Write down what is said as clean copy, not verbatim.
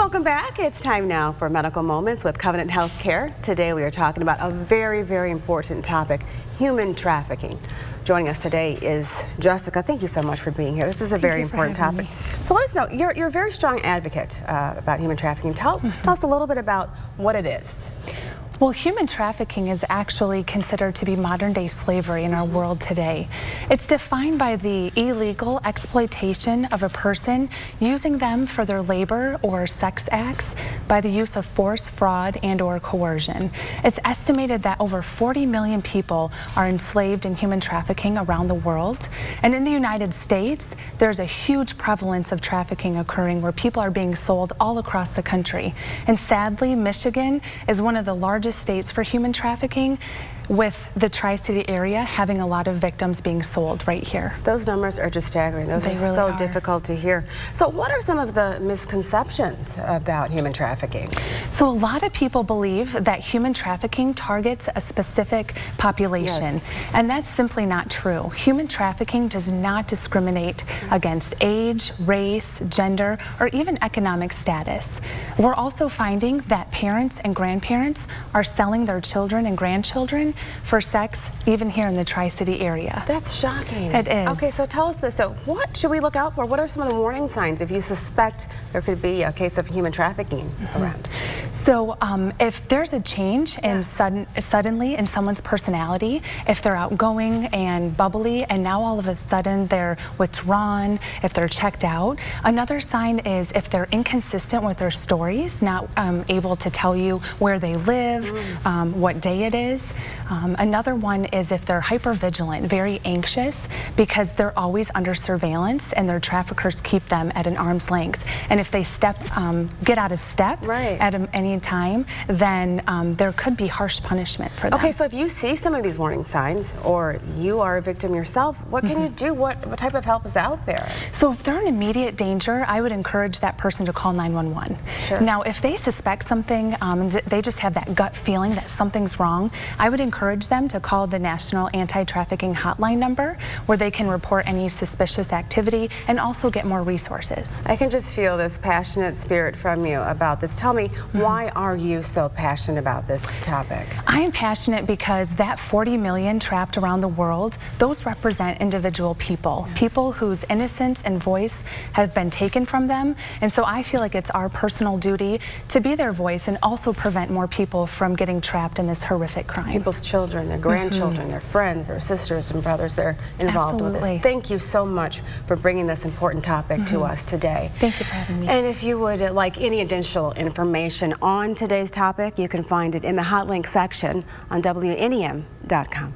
Welcome back. It's time now for Medical Moments with Covenant Healthcare. Today we are talking about a very, very important topic, human trafficking. Joining us today is Jessica. Thank you so much for being here. This is a very important topic. So let us know, you're a very strong advocate about human trafficking. Tell us a little bit about what it is. Well, human trafficking is actually considered to be modern-day slavery in our world today. It's defined by the illegal exploitation of a person, using them for their labor or sex acts by the use of force, fraud, and/or coercion. It's estimated that over 40 million people are enslaved in human trafficking around the world. And in the United States, there's a huge prevalence of trafficking occurring where people are being sold all across the country. And sadly, Michigan is one of the largest states for human trafficking, with the Tri-City area having a lot of victims being sold right here. Those numbers are just staggering. Those They are really so are. difficult to hear. So what are some of the misconceptions about human trafficking? So a lot of people believe that human trafficking targets a specific population, and that's simply not true. Human trafficking does not discriminate against age, race, gender, or even economic status. We're also finding that parents and grandparents are selling their children and grandchildren for sex, even here in the Tri-City area. That's shocking. It is. Okay, so tell us this. So what should we look out for? What are some of the warning signs if you suspect there could be a case of human trafficking around? So if there's a change in suddenly in someone's personality, if they're outgoing and bubbly and now all of a sudden they're withdrawn, if they're checked out. Another sign is if they're inconsistent with their stories, not able to tell you where they live, what day it is. Another one is if they're hypervigilant, very anxious, because they're always under surveillance and their traffickers keep them at an arm's length. And if they get out of step at any time, then there could be harsh punishment for them. Okay, so if you see some of these warning signs or you are a victim yourself, what can you do? What type of help is out there? So if they're in immediate danger, I would encourage that person to call 911. Sure. Now, if they suspect something, they just have that gut feeling that something's wrong, I would encourage them to call the National Anti-Trafficking Hotline number, where they can report any suspicious activity and also get more resources. I can just feel this passionate spirit from you about this. Tell me, why are you so passionate about this topic? I am passionate because that 40 million trapped around the world, those represent individual people, people whose innocence and voice have been taken from them. And so I feel like it's our personal duty to be their voice and also prevent more people from getting trapped in this horrific crime. People's children, their grandchildren, their friends, their sisters and brothers, they're involved with this. Thank you so much for bringing this important topic to us today. Thank you for having me. And if you would like any additional information on today's topic, you can find it in the hot link section on WNEM.com.